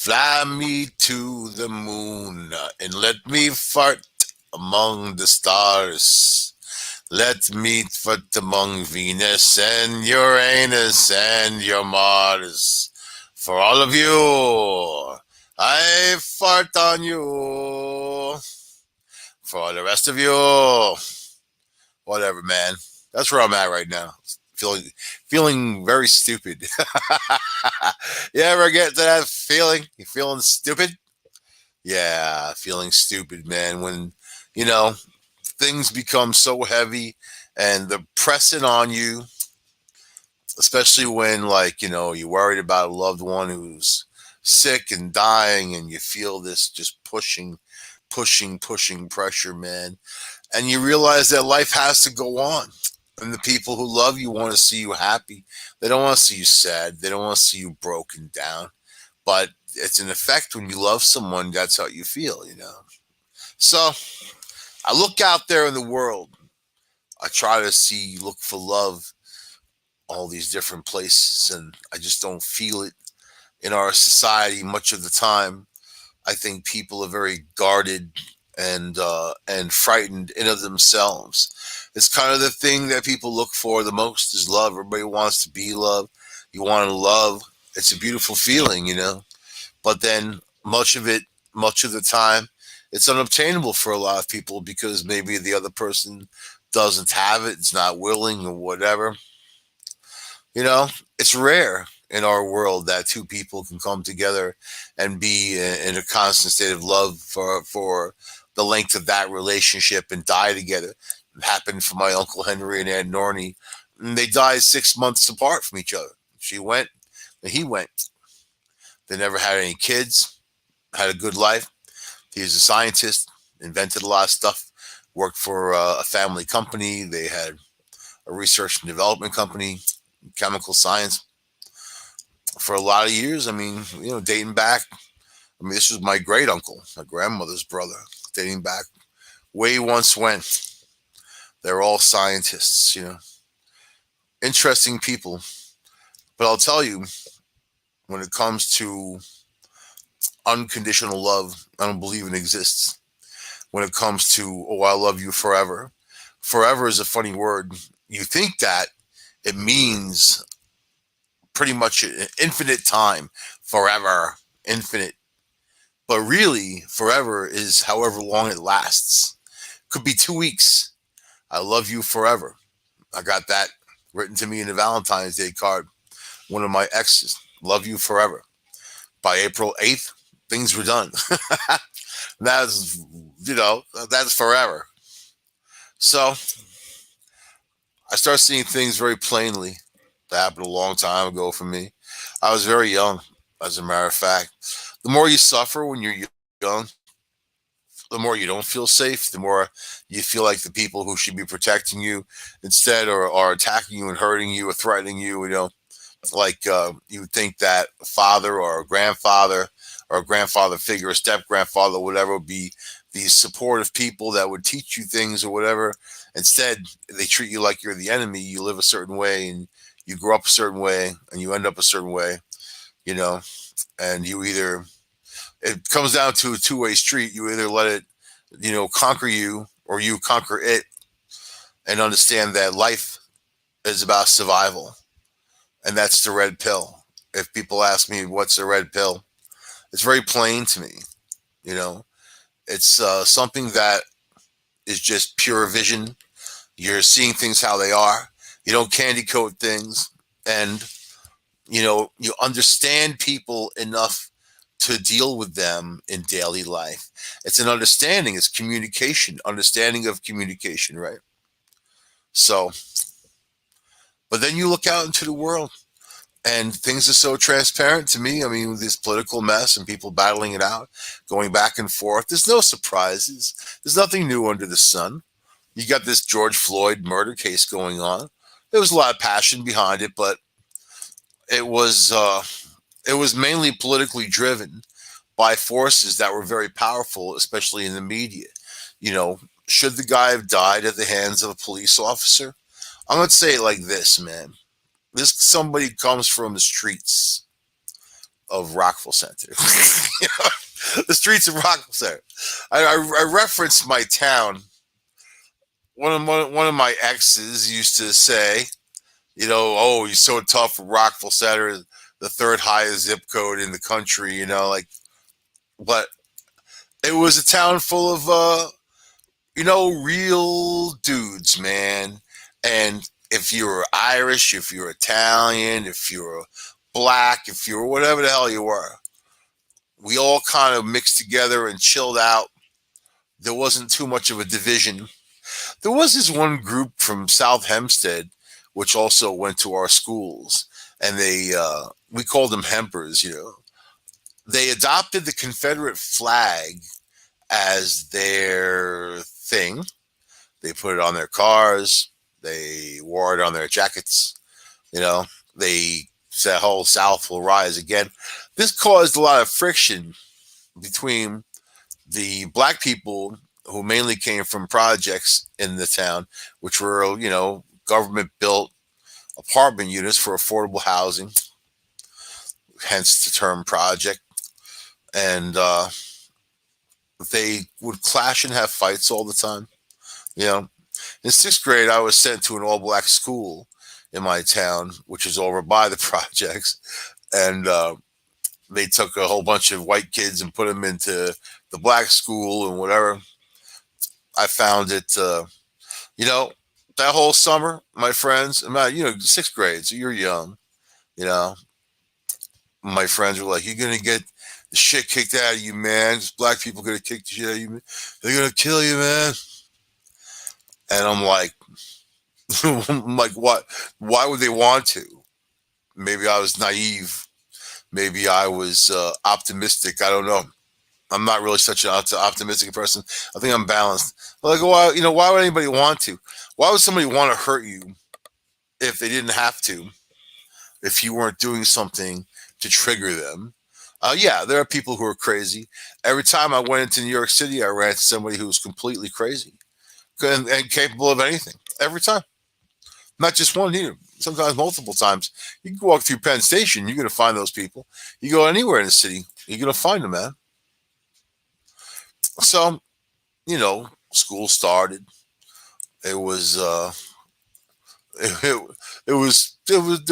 Fly me to the moon and let me fart among the stars. Let me fart among Venus and Uranus and your Mars. For all of you, I fart on you. For the rest of you, whatever, man. That's where I'm at right now. Feeling very stupid. You ever get to that feeling? You feeling stupid? Yeah, feeling stupid, man. When, you know, things become so heavy and they're pressing on you, especially when, like, you're worried about a loved one who's sick and dying, and you feel this just pushing pressure, man. And you realize that life has to go on. And the people who love you want to see you happy. They don't want to see you sad. They don't want to see you broken down. But it's an effect when you love someone, that's how you feel. So I look out there in the world. I try to look for love all these different places, and I just don't feel it in our society much of the time. I think people are very guarded and frightened in of themselves. It's kind of the thing that people look for the most is love. Everybody wants to be loved. You want to love. It's a beautiful feeling. But then much of the time, it's unobtainable for a lot of people because maybe the other person doesn't have it, it's not willing or whatever. You know, it's rare in our world that two people can come together and be in a constant state of love for the length of that relationship and die together. It happened for my Uncle Henry and Aunt Nornie. And they died 6 months apart from each other. She went and he went. They never had any kids, had a good life. He was a scientist, invented a lot of stuff, worked for a family company. They had a research and development company, chemical science, for a lot of years. I mean, dating back. I mean, this was my great uncle, my grandmother's brother, dating back way once when. They're all scientists. Interesting people. But I'll tell you, when it comes to unconditional love, I don't believe it exists. When it comes to, oh, I love you forever. Forever is a funny word. You think that it means pretty much an infinite time, forever, infinite. But really, forever is however long it lasts. Could be 2 weeks. I love you forever. I got that written to me in a Valentine's Day card. One of my exes, love you forever. By April 8th, things were done. that's, that's forever. So I start seeing things very plainly. That happened a long time ago for me. I was very young, as a matter of fact. The more you suffer when you're young, the more you don't feel safe, the more you feel like the people who should be protecting you instead are attacking you and hurting you or threatening you. Like you would think that a father or a grandfather figure, a step grandfather, whatever, would be these supportive people that would teach you things or whatever. Instead, they treat you like you're the enemy. You live a certain way and you grow up a certain way and you end up a certain way, you know, and it comes down to a two-way street. You either let it, conquer you or you conquer it and understand that life is about survival. And that's the red pill. If people ask me what's the red pill, it's very plain to me. You know, it's something that is just pure vision. You're seeing things how they are. You don't candy coat things, and you understand people enough to deal with them in daily life. It's an understanding. It's communication, understanding of communication, right? So, but then you look out into the world and things are so transparent to me. I mean, with this political mess and people battling it out, going back and forth, there's no surprises. There's nothing new under the sun. You got this George Floyd murder case going on. There was a lot of passion behind it, but it was uh, it was mainly politically driven by forces that were very powerful, especially in the media. You know, should the guy have died at the hands of a police officer? I'm gonna say it like this, man. This somebody comes from the streets. of Rockville Center. You know, the streets of Rockville Center. I referenced my town. One of my exes used to say, you know, oh, he's so tough. Rockville Center, the third highest zip code in the country. You know, like, but it was a town full of you know, real dudes, man. And if you're Irish, if you're Italian, if you're black, if you're whatever the hell you were, we all kind of mixed together and chilled out. There wasn't too much of a division. There was this one group from South Hempstead, which also went to our schools, and we called them Hempers. You know, they adopted the Confederate flag as their thing. They put it on their cars. They wore it on their jackets. You know, they said, "Whole South will rise again." This caused a lot of friction between the black people who mainly came from projects in the town, which were, you know, government built apartment units for affordable housing, hence the term project. And they would clash and have fights all the time. You know, in sixth grade, I was sent to an all black school in my town, which is over by the projects. And they took a whole bunch of white kids and put them into the black school and whatever. I found it, you know, that whole summer, my friends, you know, sixth grade, so you're young, you know, my friends were like, "You're going to get the shit kicked out of you, man. Black people going to kick the shit out of you. They're going to kill you, man." And I'm like, I'm like, what? Why would they want to? Maybe I was naive. Maybe I was optimistic. I don't know. I'm not really such an optimistic person. I think I'm balanced. Like, why? You know, why would anybody want to? Why would somebody want to hurt you if they didn't have to? If you weren't doing something to trigger them? Yeah, there are people who are crazy. Every time I went into New York City, I ran into somebody who was completely crazy and capable of anything. Every time, not just one either. Sometimes multiple times. You can walk through Penn Station, you're going to find those people. You go anywhere in the city, you're going to find them, man. So, you know, school started. It was it, there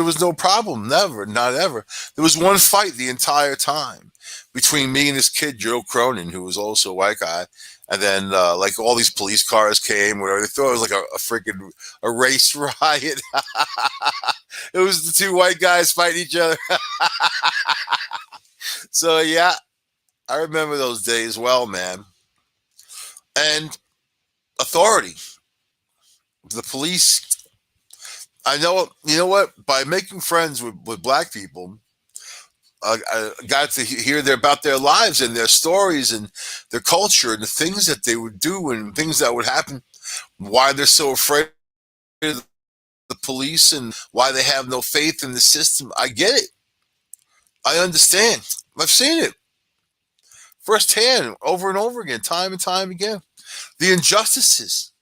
was no problem, never, not ever. There was one fight the entire time between me and this kid Joe Cronin, who was also a white guy. And then like all these police cars came, whatever. They thought it was like a freaking a race riot. It was the two white guys fighting each other. So yeah, I remember those days well, man. And authority, the police. I know, you know what? By making friends with black people, I got to hear about their lives and their stories and their culture and the things that they would do and things that would happen. Why they're so afraid of the police and why they have no faith in the system. I get it. I understand. I've seen it firsthand, over and over again, time and time again. The injustices.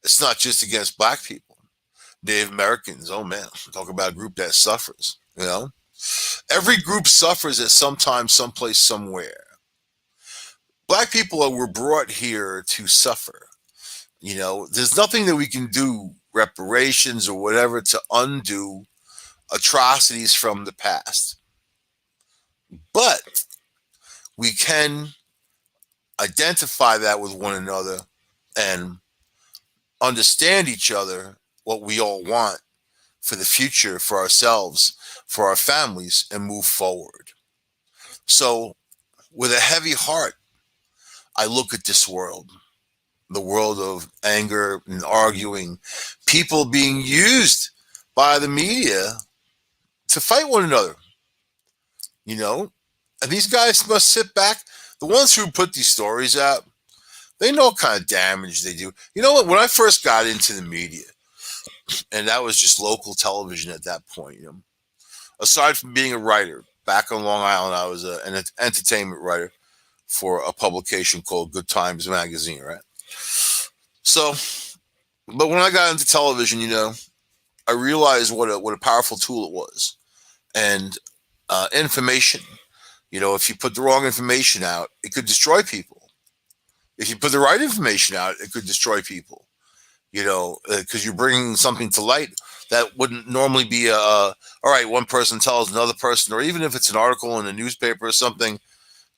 It's not just against black people. Native Americans, oh man, talk about a group that suffers, you know? Every group suffers at some time, someplace, somewhere. Black people were brought here to suffer. You know, there's nothing that we can do, reparations or whatever, to undo atrocities from the past. But we can identify that with one another and understand each other, what we all want for the future, for ourselves, for our families, and move forward. So, with a heavy heart, I look at this world, the world of anger and arguing, people being used by the media to fight one another, you know? And these guys must sit back. The ones who put these stories out, they know what kind of damage they do. You know what? When I first got into the media, and that was just local television at that point, you know, aside from being a writer, back on Long Island, I was an entertainment writer for a publication called Good Times Magazine, right? So, but when I got into television, you know, I realized what a powerful tool it was, and Information. If you put the wrong information out, it could destroy people. If you put the right information out, it could destroy people. Because you're bringing something to light that wouldn't normally be all right. One person tells another person, or even if it's an article in a newspaper or something.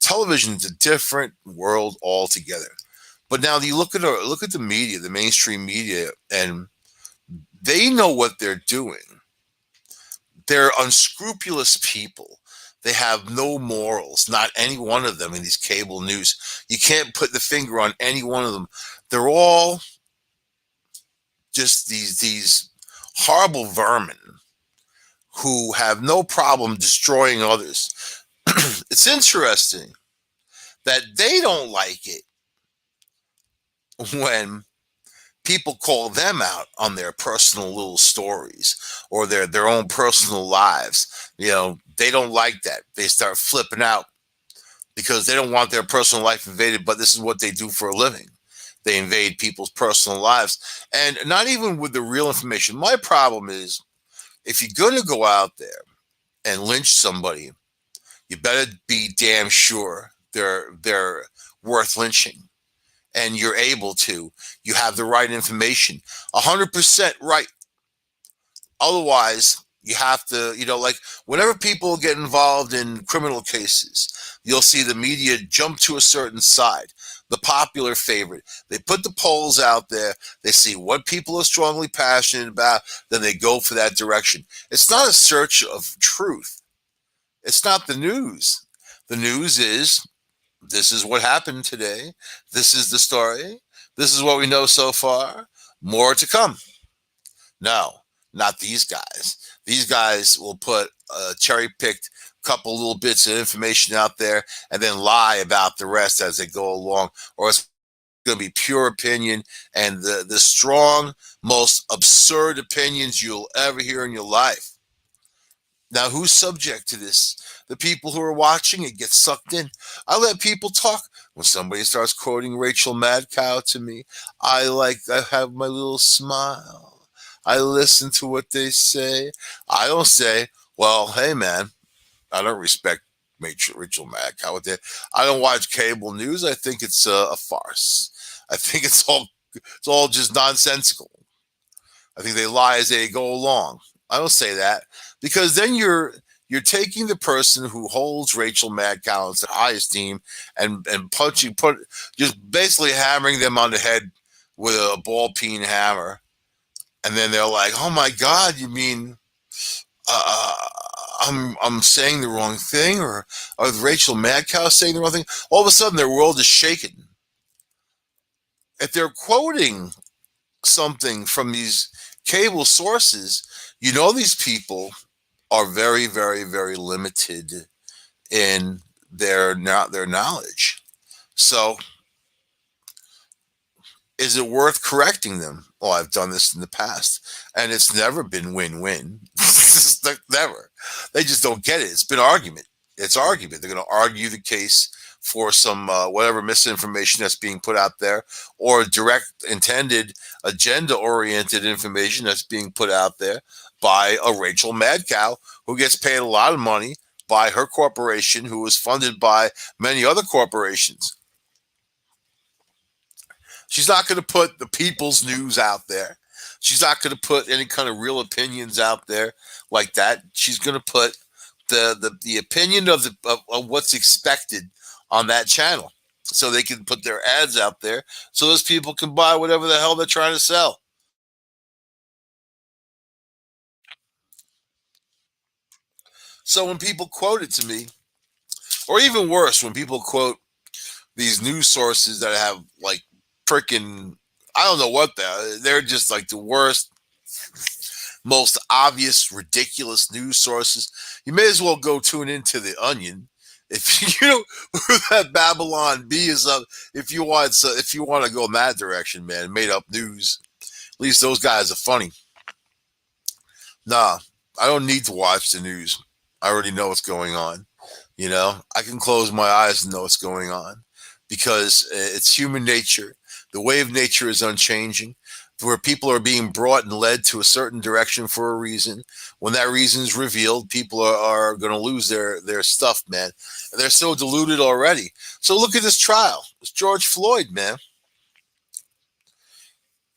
Television is a different world altogether. But now you look at the media, the mainstream media, and they know what they're doing. They're unscrupulous people. They have no morals, not any one of them in these cable news. You can't put the finger on any one of them. They're all just these horrible vermin who have no problem destroying others. It's interesting that they don't like it when people call them out on their personal little stories or their own personal lives. They don't like that. They start flipping out because they don't want their personal life invaded, but this is what they do for a living. They invade people's personal lives, and not even with the real information. My problem is, if you're going to go out there and lynch somebody, you better be damn sure they're worth lynching, and you're able to. You have the right information, 100% right. Otherwise, you have to, like whenever people get involved in criminal cases, you'll see the media jump to a certain side, the popular favorite. They put the polls out there, they see what people are strongly passionate about, then they go for that direction. It's not a search of truth. It's not the news. The news is, this is what happened today. This is the story. This is what we know so far. More to come. No, not these guys. These guys will put a cherry-picked couple little bits of information out there and then lie about the rest as they go along, or it's going to be pure opinion and the strong, most absurd opinions you'll ever hear in your life. Now, who's subject to this? The people who are watching it get sucked in. I let people talk. When somebody starts quoting Rachel Madcow to me, I have my little smile. I listen to what they say. I don't say, well, hey, man, I don't respect Rachel Madcow. I don't watch cable news. I think it's a farce. I think it's all just nonsensical. I think they lie as they go along. I don't say that because then you're taking the person who holds Rachel Madcow in high esteem and just basically hammering them on the head with a ball peen hammer, and then they're like, "Oh my God, you mean I'm saying the wrong thing, or Rachel Madcow saying the wrong thing?" All of a sudden, their world is shaken. If they're quoting something from these cable sources, these people are very, very, very limited in their knowledge. So, is it worth correcting them? Well, I've done this in the past, and it's never been win-win. Never. They just don't get it. It's been argument. It's argument. They're going to argue the case for some whatever misinformation that's being put out there, or direct, intended, agenda-oriented information that's being put out there by a Rachel Madcow who gets paid a lot of money by her corporation, who is funded by many other corporations. She's not going to put the people's news out there. She's not going to put any kind of real opinions out there like that. She's going to put the opinion of what's expected on that channel, so they can put their ads out there, so those people can buy whatever the hell they're trying to sell. So when people quote it to me, or even worse, when people quote these news sources that have like freaking, I don't know what they're just like the worst, most obvious, ridiculous news sources. You may as well go tune into the Onion. If you know who that Babylon B is up, if you want to go in that direction, man, made up news. At least those guys are funny. Nah, I don't need to watch the news. I already know what's going on. I can close my eyes and know what's going on because it's human nature. The way of nature is unchanging. where people are being brought and led to a certain direction for a reason. When that reason is revealed, people are going to lose their stuff, man. And they're so deluded already. So look at this trial. It's George Floyd, man.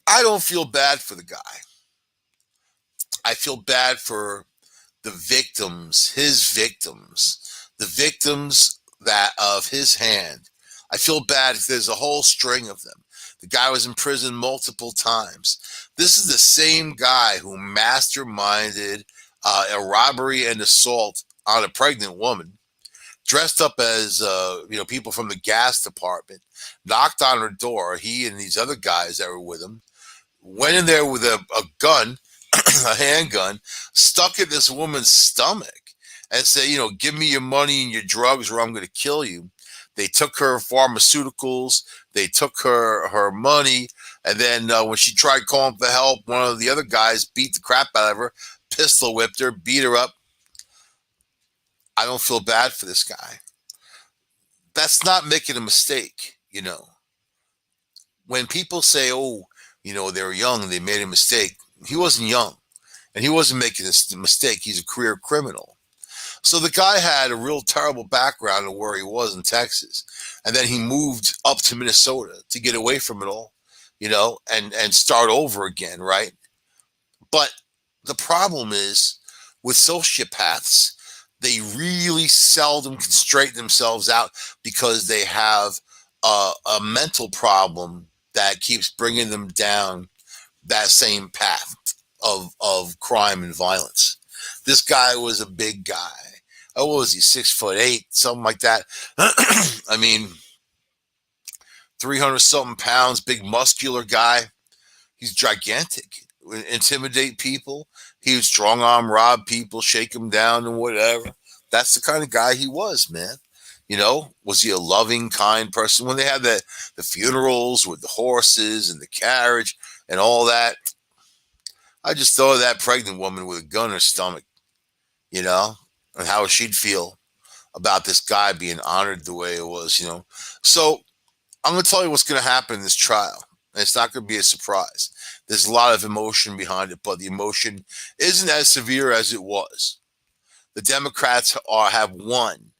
I don't feel bad for the guy. I feel bad for the victims, his victims, the victims that of his hand. I feel bad if there's a whole string of them. The guy was in prison multiple times. This is the same guy who masterminded a robbery and assault on a pregnant woman, dressed up as people from the gas department, knocked on her door. He and these other guys that were with him went in there with a gun, a handgun, stuck in this woman's stomach and said, give me your money and your drugs or I'm going to kill you. They took her pharmaceuticals. They took her money. And then when she tried calling for help, one of the other guys beat the crap out of her, pistol whipped her, beat her up. I don't feel bad for this guy. That's not making a mistake, When people say, oh, they were young, they made a mistake. He wasn't young. And he wasn't making a mistake. He's a career criminal. So the guy had a real terrible background of where he was in Texas. And then he moved up to Minnesota to get away from it all, and start over again, right? But the problem is with sociopaths, they really seldom can straighten themselves out because they have a mental problem that keeps bringing them down that same path of crime and violence. This guy was a big guy. Oh, what was he, 6'8", something like that? I mean, 300 something pounds, big muscular guy. He's gigantic. Intimidate people. He would strong arm rob people, shake them down and whatever. That's the kind of guy he was, man. Was he a loving, kind person? When they had the funerals with the horses and the carriage and all that, I just thought of that pregnant woman with a gun in her stomach, and how she'd feel about this guy being honored the way it was, So I'm going to tell you what's going to happen in this trial. And it's not going to be a surprise. There's a lot of emotion behind it, but the emotion isn't as severe as it was. The Democrats have won.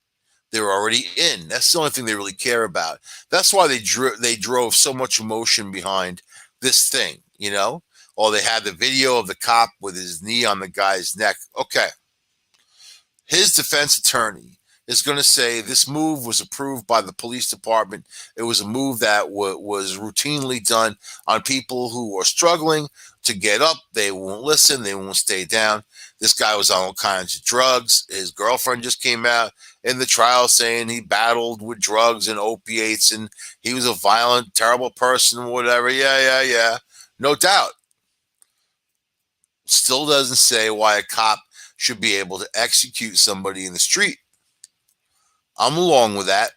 They're already in. That's the only thing they really care about. That's why they drove so much emotion behind this thing, Or they had the video of the cop with his knee on the guy's neck. Okay. His defense attorney is going to say this move was approved by the police department. It was a move that was routinely done on people who are struggling to get up. They won't listen. They won't stay down. This guy was on all kinds of drugs. His girlfriend just came out in the trial saying he battled with drugs and opiates and he was a violent, terrible person, whatever. Yeah. No doubt. Still doesn't say why a cop should be able to execute somebody in the street. I'm along with that.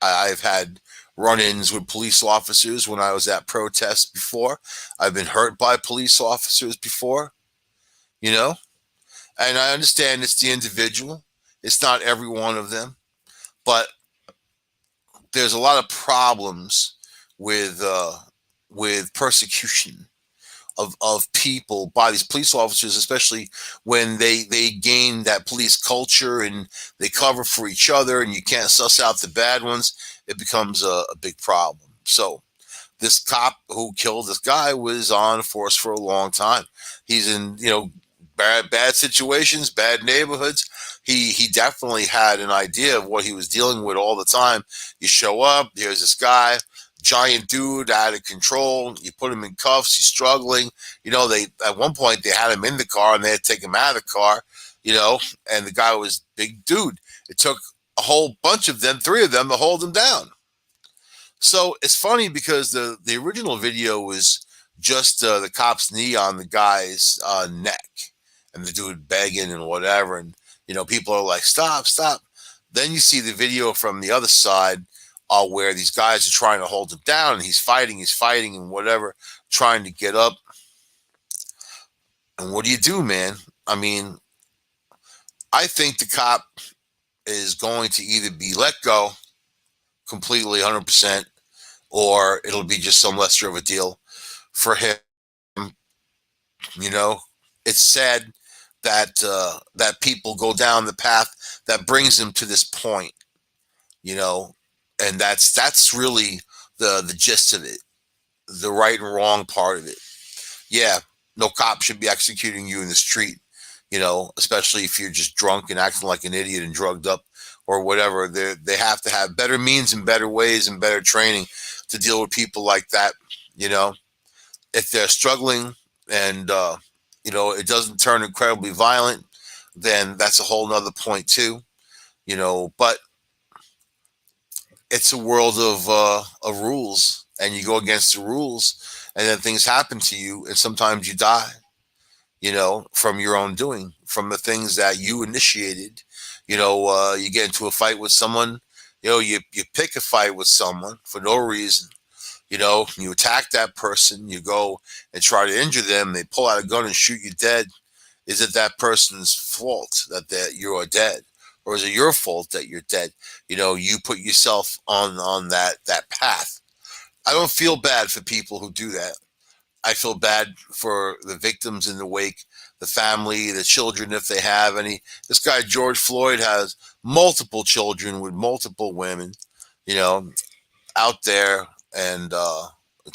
I've had run-ins with police officers when I was at protests before. I've been hurt by police officers before, and I understand it's the individual. It's not every one of them, but there's a lot of problems with persecution of people by these police officers, especially when they gain that police culture and they cover for each other and you can't suss out the bad ones. It becomes a big problem. So this cop who killed this guy was on force for a long time. He's in, bad situations, bad neighborhoods. He definitely had an idea of what he was dealing with all the time. You show up, there's this guy, giant dude, out of control. You put him in cuffs. He's struggling. They at one point they had him in the car and they had to take him out of the car. And the guy was big dude. It took a whole bunch of them, 3 of them, to hold him down. So it's funny because the original video was just the cop's knee on the guy's neck, and the dude begging and whatever, and people are like, stop. Then you see the video from the other side. Where these guys are trying to hold him down and he's fighting and whatever, trying to get up. And what do you do, man? I mean, I think the cop is going to either be let go completely 100%, or it'll be just some lesser of a deal. for him. You know, it's sad that that people go down the path that brings them to this point. You know, and that's really the gist of it, the right and wrong part of it. Yeah, no cop should be executing you in the street. You know, especially if you're just drunk and acting like an idiot and drugged up or whatever. They have to have better means and better ways and better training to deal with people like that. You know, if they're struggling and you know it doesn't turn incredibly violent, then that's a whole nother point too. You know, but it's a world of rules, and you go against the rules, and then things happen to you, and sometimes you die. You know, from your own doing, from the things that you initiated. You know, you get into a fight with someone. You know, you pick a fight with someone for no reason. You know, you attack that person, you go and try to injure them, they pull out a gun and shoot you dead. Is it that person's fault that you're dead? Or is it your fault that you're dead? You know, you put yourself on that path. I don't feel bad for people who do that. I feel bad for the victims in the wake, the family, the children, if they have any. This guy, George Floyd, has multiple children with multiple women. You know, out there and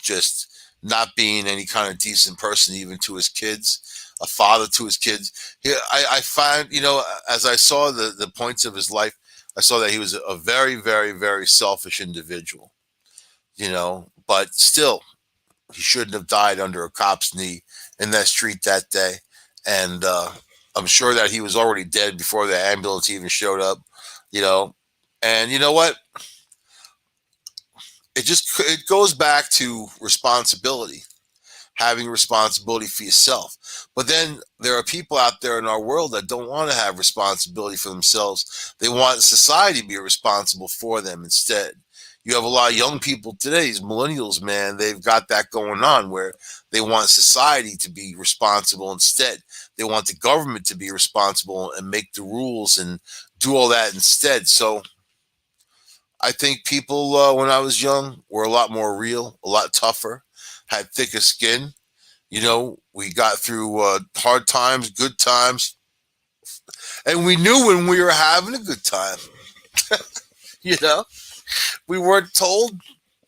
just not being any kind of decent person, even to his kids, a father to his kids. I find, you know, as I saw the points of his life, I saw that he was a very, very, very selfish individual, you know, but still, he shouldn't have died under a cop's knee in that street that day. And I'm sure that he was already dead before the ambulance even showed up, you know. And you know what? It goes back to responsibility, having responsibility for yourself. But then there are people out there in our world that don't want to have responsibility for themselves. They want society to be responsible for them instead. You have a lot of young people today, these millennials, man, they've got that going on where they want society to be responsible instead. They want the government to be responsible and make the rules and do all that instead. So I think people, when I was young, were a lot more real, a lot tougher, had thicker skin. You know, we got through hard times, good times, and we knew when we were having a good time. You know, we weren't told.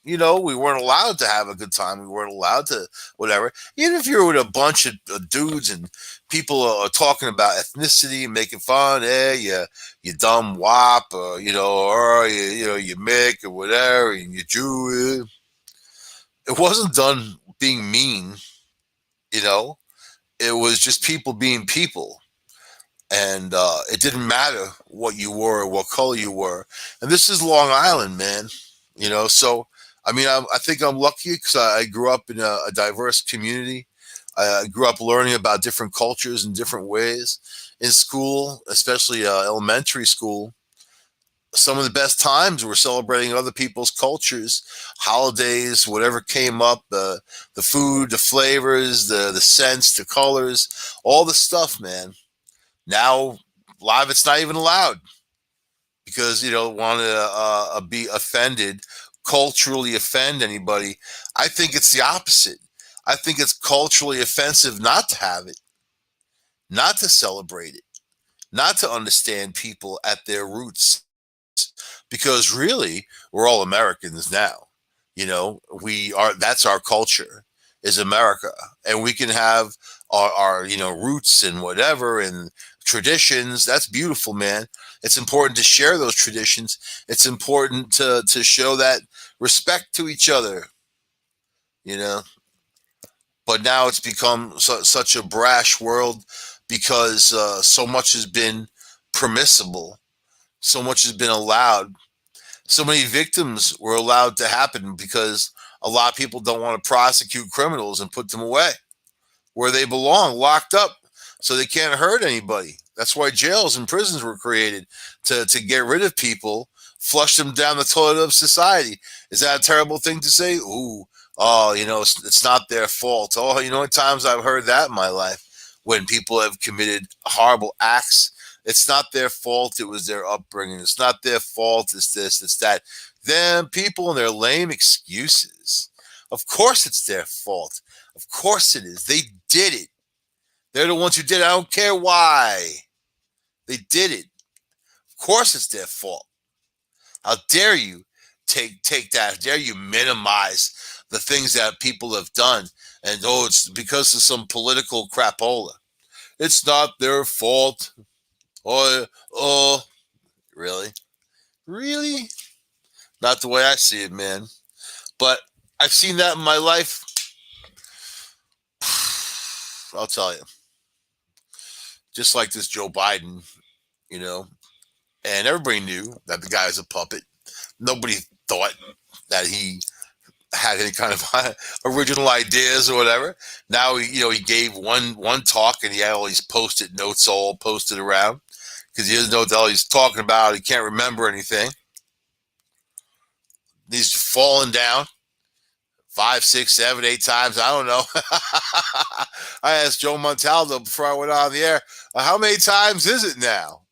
You know, we weren't allowed to have a good time. We weren't allowed to whatever. Even if you're with a bunch of dudes and people are talking about ethnicity, making fun, hey, you dumb wop, you know, or you know, you Mick or whatever, and you Jew. It wasn't done being mean. You know, it was just people being people, and it didn't matter what you were or what color you were. And this is Long Island, man. You know, so I mean, I think I'm lucky because I grew up in a diverse community. I grew up learning about different cultures in different ways in school, especially elementary school. Some of the best times were celebrating other people's cultures, holidays, whatever came up, the food, the flavors, the scents, the colors, all the stuff, man. Now, a lot of it's not even allowed because you don't want to be offended, culturally offend anybody. I think it's the opposite. I think it's culturally offensive not to have it, not to celebrate it, not to understand people at their roots, because really we're all Americans now. You know, we are. That's our culture is America, and we can have our you know roots and whatever and traditions. That's beautiful, man. It's important to share those traditions. It's important to show that respect to each other. You know, but now it's become such a brash world because so much has been permissible, so much has been allowed, so many victims were allowed to happen because a lot of people don't want to prosecute criminals and put them away where they belong, locked up, so they can't hurt anybody. That's why jails and prisons were created to get rid of people, flush them down the toilet of society. Is that a terrible thing to say? Ooh, oh, you know, it's not their fault. Oh, you know, what times I've heard that in my life when people have committed horrible acts. It's not their fault. It was their upbringing. It's not their fault. It's this, it's that. Them people and their lame excuses. Of course it's their fault. Of course it is. They did it. They're the ones who did it. I don't care why. They did it. Of course it's their fault. How dare you take that? How dare you minimize the things that people have done? And it's because of some political crapola. It's not their fault. Oh, really? Really? Not the way I see it, man. But I've seen that in my life. I'll tell you. Just like this Joe Biden, you know, and everybody knew that the guy was a puppet. Nobody thought that he had any kind of original ideas or whatever. Now he gave one talk and he had all these post-it notes all posted around because he doesn't know what the hell he's talking about. He can't remember anything. He's fallen down 5, 6, 7, 8 times. I don't know. I asked Joe Montaldo before I went on the air, how many times is it now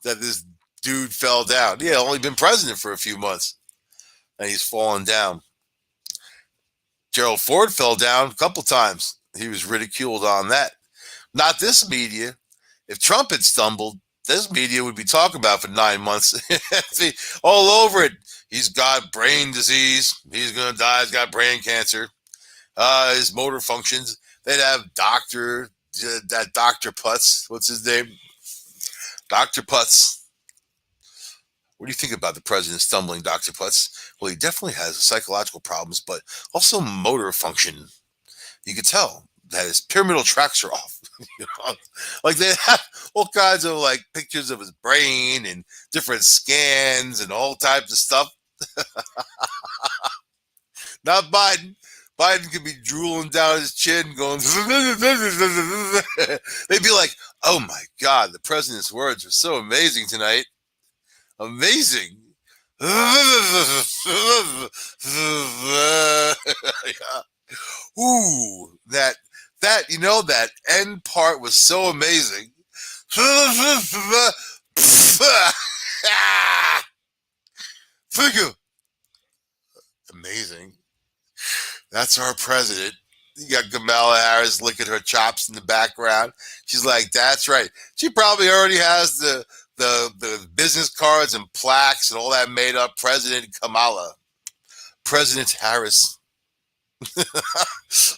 that this dude fell down? Yeah, only been president for a few months and he's fallen down. Gerald Ford fell down a couple times. He was ridiculed on that. Not this media. If Trump had stumbled, this media would be talking about for 9 months. All over it. He's got brain disease. He's going to die. He's got brain cancer. His motor functions. They'd have Dr. Putz. What's his name? Dr. Putz. What do you think about the president stumbling, Dr. Putz? Well, he definitely has psychological problems, but also motor function. You could tell that his pyramidal tracks are off. Like they have all kinds of like pictures of his brain and different scans and all types of stuff. Not Biden. Biden could be drooling down his chin going, they'd be like, oh my God, the president's words are so amazing tonight. Amazing. Ooh, that end part was so amazing. Amazing. That's our president. You got Kamala Harris licking her chops in the background. She's like, that's right. She probably already has the business cards and plaques and all that made up. President Kamala. President Harris.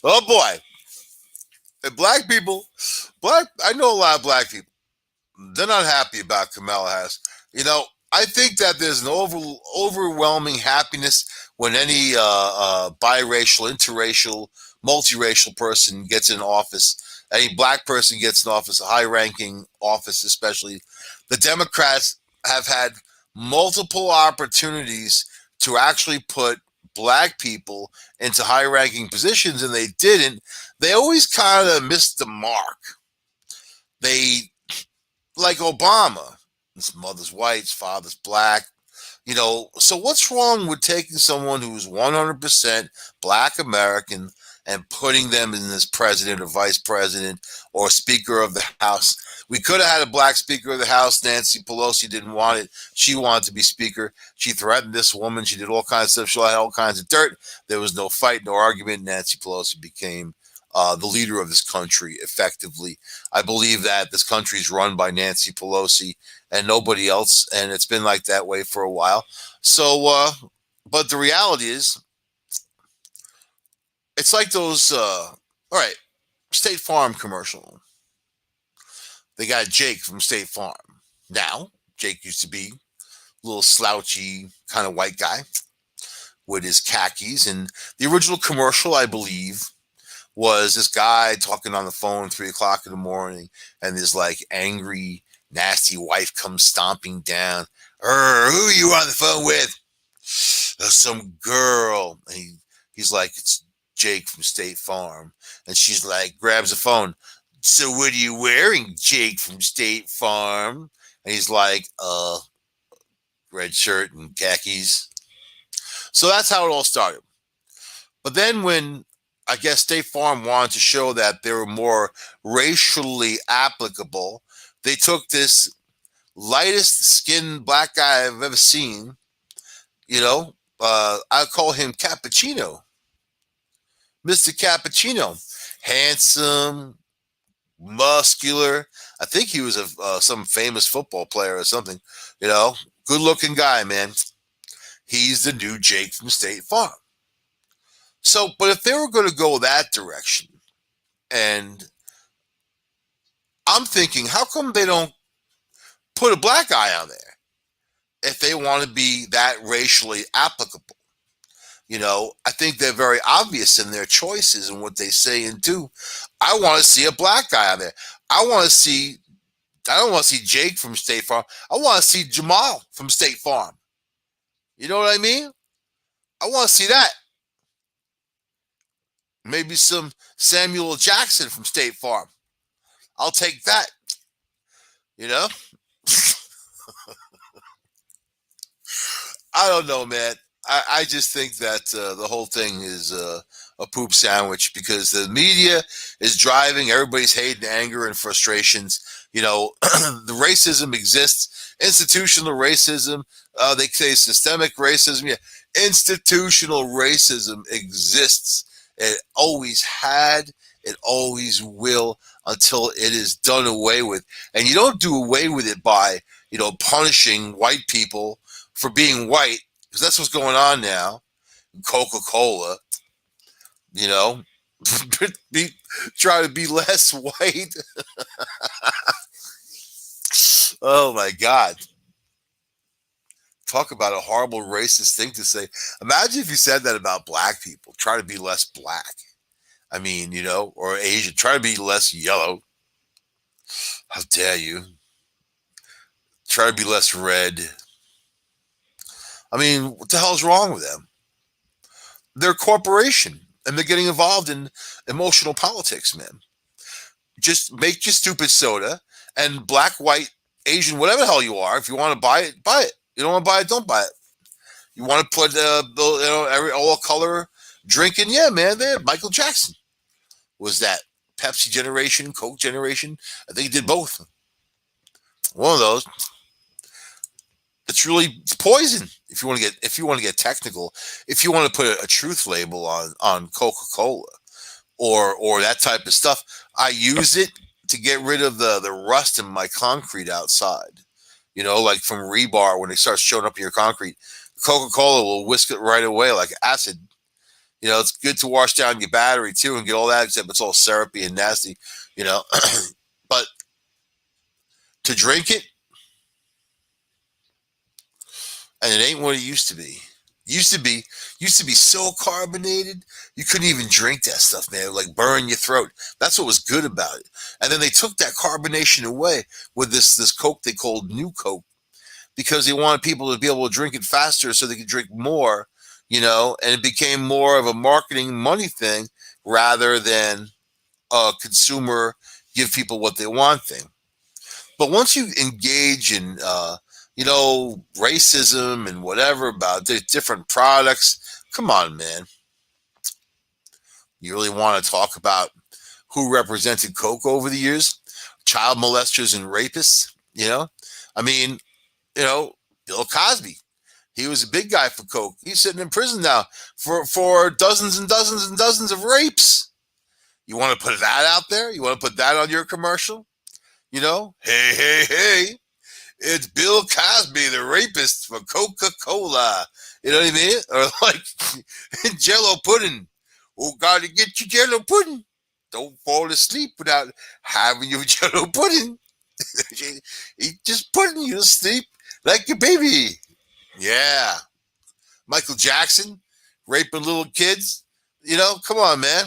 Oh boy. And black people, I know a lot of black people. They're not happy about Kamala Harris. I think that there's an overwhelming happiness when any biracial, interracial, multiracial person gets in office. Any black person gets in office, a high-ranking office especially. The Democrats have had multiple opportunities to actually put black people into high-ranking positions, and they didn't. They always kind of missed the mark. They, like Obama, his mother's white, his father's black. So what's wrong with taking someone who's 100% black American and putting them in as president or vice president or speaker of the House? We could have had a black speaker of the House. Nancy Pelosi didn't want it. She wanted to be speaker. She threatened this woman. She did all kinds of stuff. She had all kinds of dirt. There was no fight, no argument. Nancy Pelosi became the leader of this country effectively. I believe that this country is run by Nancy Pelosi and nobody else, and it's been like that way for a while. So, but the reality is, it's like those, all right, State Farm commercial. They got Jake from State Farm. Now, Jake used to be a little slouchy kind of white guy with his khakis. And the original commercial, I believe, was this guy talking on the phone at 3 o'clock in the morning, and this like angry, nasty wife comes stomping down. Who are you on the phone with? Some girl. And he's like, it's Jake from State Farm. And she's like, grabs the phone. So what are you wearing, Jake from State Farm? And he's like, red shirt and khakis. So that's how it all started. But then when I guess State Farm wanted to show that they were more racially applicable, they took this lightest skinned black guy I've ever seen. I call him Cappuccino. Mr. Cappuccino, handsome, muscular. I think he was some famous football player or something. You know, good looking guy, man. He's the new Jake from State Farm. So, but if they were going to go that direction, and I'm thinking, how come they don't put a black guy on there if they want to be that racially applicable? You know, I think they're very obvious in their choices and what they say and do. I want to see a black guy on there. I want to see, I don't want to see Jake from State Farm. I want to see Jamal from State Farm. You know what I mean? I want to see that. Maybe some Samuel Jackson from State Farm. I'll take that. You know? I don't know, man. I just think that the whole thing is a poop sandwich because the media is driving everybody's hate and anger and frustrations. You know, the racism exists, institutional racism. They say systemic racism. Yeah, institutional racism exists. It always had. It always will until it is done away with. And you don't do away with it by, punishing white people for being white, because that's what's going on now. Coca-Cola, you know, be, try to be less white. Oh my God. Talk about a horrible racist thing to say. Imagine if you said that about black people. Try to be less black. I mean, or Asian. Try to be less yellow. How dare you? Try to be less red. I mean, what the hell's wrong with them? They're a corporation and they're getting involved in emotional politics, man. Just make your stupid soda and black, white, Asian, whatever the hell you are. If you want to buy it, buy it. You don't want to buy it, don't buy it. You want to put every all color drink in? Yeah, man. There, Michael Jackson was that Pepsi generation, Coke generation. I think he did both. One of those. It's poison. If you want to get technical, if you want to put a truth label on Coca-Cola or that type of stuff, I use it to get rid of the rust in my concrete outside. Like from rebar when it starts showing up in your concrete, Coca-Cola will whisk it right away like acid. It's good to wash down your battery too and get all that, except it's all syrupy and nasty. But to drink it, and it ain't what it used to be. Used to be so carbonated you couldn't even drink that stuff, man. It would like burn your throat. That's what was good about it. And then they took that carbonation away with this Coke they called New Coke because they wanted people to be able to drink it faster so they could drink more, and it became more of a marketing money thing rather than a consumer give people what they want thing. But once you engage in racism and whatever about the different products. Come on, man. You really want to talk about who represented Coke over the years? Child molesters and rapists, I mean, Bill Cosby. He was a big guy for Coke. He's sitting in prison now for dozens and dozens and dozens of rapes. You want to put that out there? You want to put that on your commercial? Hey, hey, hey. It's Bill Cosby, the rapist for Coca-Cola. You know what I mean? Or like Jello pudding. Oh, gotta get your Jello pudding. Don't fall asleep without having your Jello pudding. Eat just pudding, you'll sleep like a baby. Yeah. Michael Jackson raping little kids. Come on, man.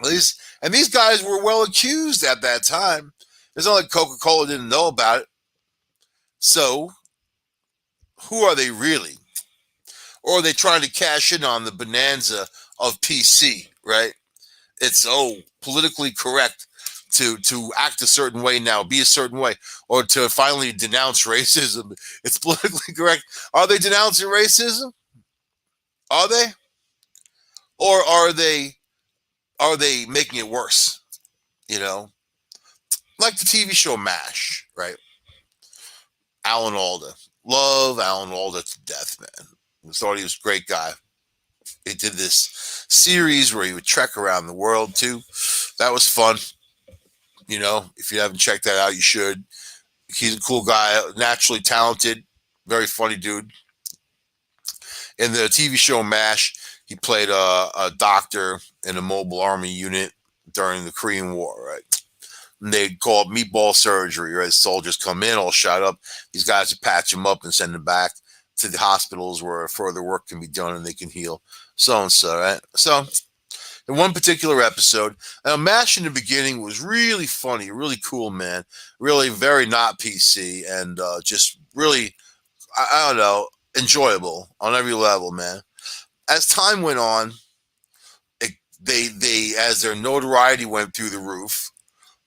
These guys were well accused at that time. It's not like Coca-Cola didn't know about it. So, who are they really? Or are they trying to cash in on the bonanza of PC, right? It's politically correct to act a certain way now, be a certain way, or to finally denounce racism. It's politically correct. Are they denouncing racism? Are they? Or are they making it worse? Like the TV show MASH, right? Alan Alda. Love Alan Alda to death, man. I thought he was a great guy. He did this series where he would trek around the world too. That was fun. If you haven't checked that out, you should. He's a cool guy, naturally talented, very funny dude. In the TV show MASH, he played a doctor in a mobile army unit during the Korean War, right? And they call it meatball surgery, right? Soldiers come in all shot up. These guys would patch them up and send them back to the hospitals where further work can be done and they can heal. So and so, right? So, in one particular episode, MASH in the beginning was really funny, really cool, man. Really very not PC and just really, I don't know, enjoyable on every level, man. As time went on, it, they as their notoriety went through the roof,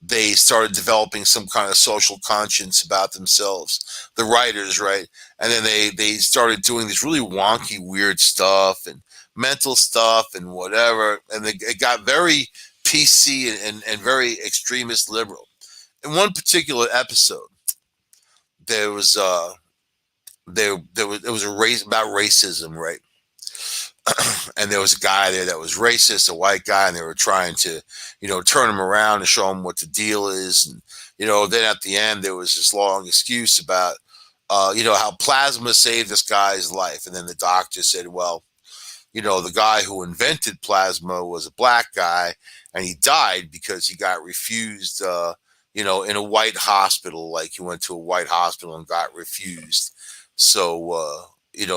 they started developing some kind of social conscience about themselves, the writers, right? And then they started doing this really wonky, weird stuff and mental stuff and whatever. And it got very PC and very extremist liberal. In one particular episode, there was it was a race about racism, right? And there was a guy there that was racist, a white guy, and they were trying to, turn him around and show him what the deal is. And, then at the end, there was this long excuse about, how plasma saved this guy's life. And then the doctor said, well, the guy who invented plasma was a black guy, and he died because he got refused, in a white hospital. Like he went to a white hospital and got refused. So,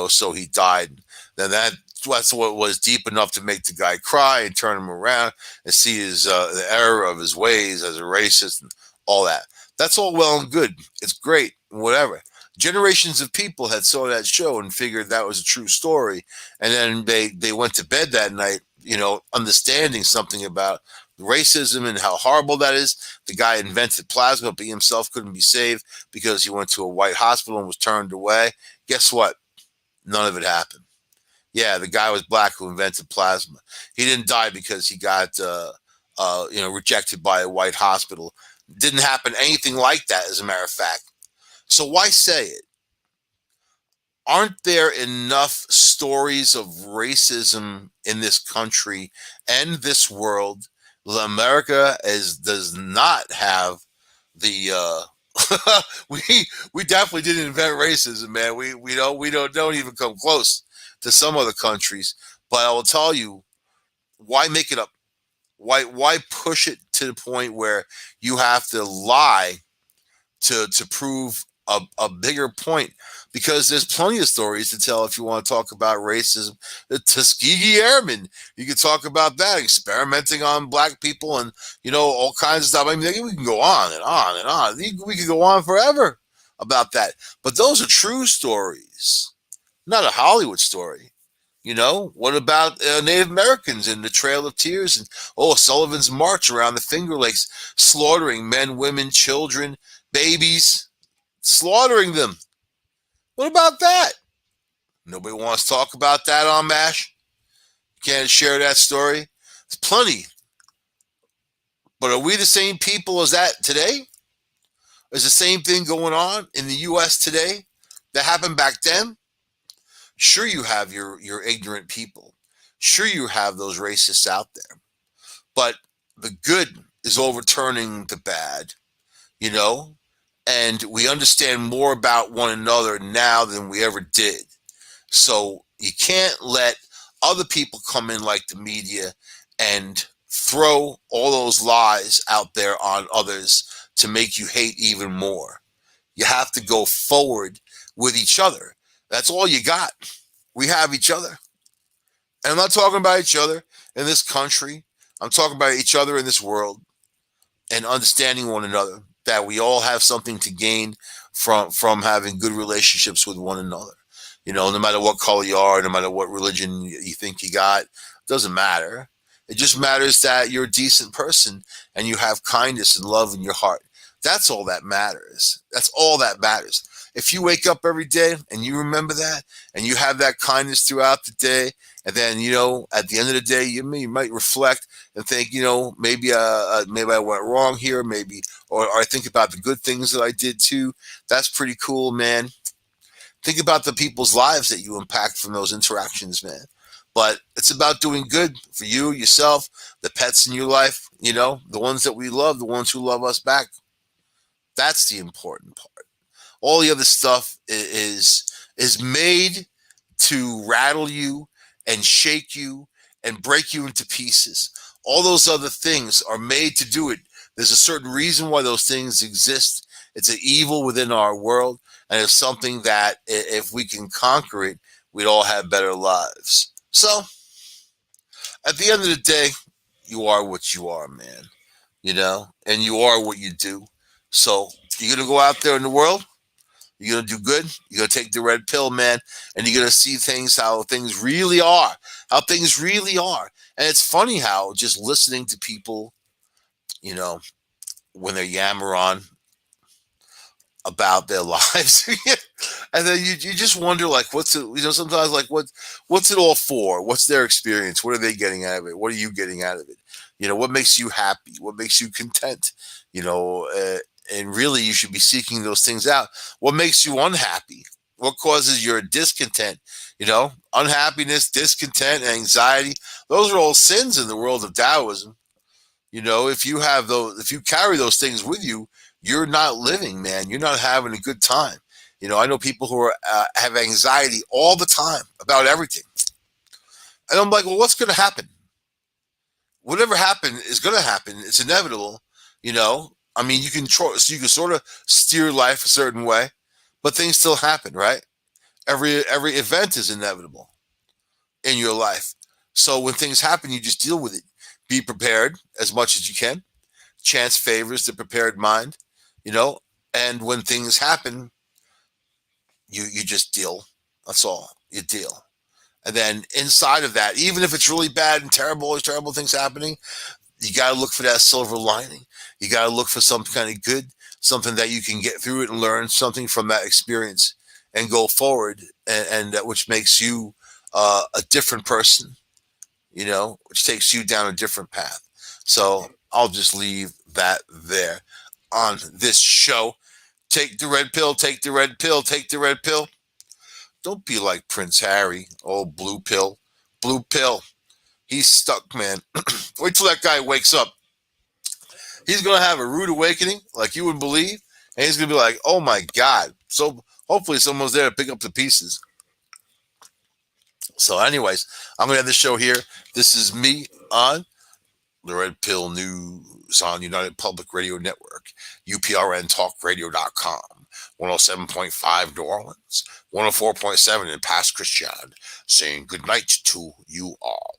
so he died. Then that's what was deep enough to make the guy cry and turn him around and see his the error of his ways as a racist and all that. That's all well and good. It's great, whatever. Generations of people had saw that show and figured that was a true story, and then they went to bed that night, understanding something about racism and how horrible that is. The guy invented plasma, but he himself couldn't be saved because he went to a white hospital and was turned away. Guess what? None of it happened. Yeah, the guy was black who invented plasma. He didn't die because he got rejected by a white hospital. Didn't happen anything like that, as a matter of fact. So why say it? Aren't there enough stories of racism in this country and this world? America does not have the we definitely didn't invent racism, man. We don't even come close to some other countries. But I will tell you, why make it up? Why push it to the point where you have to lie to prove a bigger point? Because there's plenty of stories to tell if you want to talk about racism. The Tuskegee Airmen, you can talk about that, experimenting on black people and, all kinds of stuff. I mean, we can go on and on and on. We could go on forever about that. But those are true stories, not a Hollywood story. What about Native Americans in the Trail of Tears and Sullivan's March around the Finger Lakes, slaughtering men, women, children, babies, slaughtering them? What about that? Nobody wants to talk about that on MASH. Can't share that story. There's plenty. But are we the same people as that today? Is the same thing going on in the U.S. today that happened back then? Sure, you have your ignorant people. Sure, you have those racists out there. But the good is overturning the bad, and we understand more about one another now than we ever did. So you can't let other people come in like the media and throw all those lies out there on others to make you hate even more. You have to go forward with each other. That's all you got. We have each other. And I'm not talking about each other in this country. I'm talking about each other in this world and understanding one another, that we all have something to gain from having good relationships with one another. No matter what color you are, no matter what religion you think you got, doesn't matter. It just matters that you're a decent person and you have kindness and love in your heart. That's all that matters. That's all that matters. If you wake up every day and you remember that and you have that kindness throughout the day, and then, at the end of the day, you might reflect and think, maybe I went wrong here, maybe, or I think about the good things that I did too. That's pretty cool, man. Think about the people's lives that you impact from those interactions, man. But it's about doing good for you, yourself, the pets in your life, the ones that we love, the ones who love us back. That's the important part. All the other stuff is made to rattle you and shake you and break you into pieces. All those other things are made to do it. There's a certain reason why those things exist. It's an evil within our world, and it's something that if we can conquer it, we'd all have better lives. So, at the end of the day, you are what you are, man. And you are what you do. So, you're going to go out there in the world, you're going to do good. You're going to take the red pill, man, and you're going to see things, how things really are, how things really are. And it's funny how just listening to people, you know, when they yammer on about their lives, and then you just wonder, like, what's it, sometimes, like, what's it all for? What's their experience? What are they getting out of it? What are you getting out of it? What makes you happy? What makes you content? And really, you should be seeking those things out. What makes you unhappy? What causes your discontent? Unhappiness, discontent, anxiety. Those are all sins in the world of Taoism. If you carry those things with you, you're not living, man. You're not having a good time. I know people who have anxiety all the time about everything, and I'm like, well, what's going to happen? Whatever happened is going to happen. It's inevitable. I mean, you can sort of steer life a certain way, but things still happen, right? Every event is inevitable in your life. So when things happen, you just deal with it. Be prepared as much as you can. Chance favors the prepared mind, you know. And when things happen, you just deal. That's all. You deal. And then inside of that, even if it's really bad and terrible, there's terrible things happening, you got to look for that silver lining. You got to look for something kind of good, something that you can get through it and learn something from that experience and go forward, and that which makes you a different person, which takes you down a different path. So I'll just leave that there on this show. Take the red pill, take the red pill, take the red pill. Don't be like Prince Harry, old blue pill. Blue pill. He's stuck, man. Wait till that guy wakes up. He's going to have a rude awakening like you wouldn't believe. And he's going to be like, oh my God. So hopefully someone's there to pick up the pieces. So anyways, I'm going to end the show here. This is me on the Red Pill News on United Public Radio Network, uprntalkradio.com, 107.5 New Orleans, 104.7 in Pass Christian, saying good night to you all.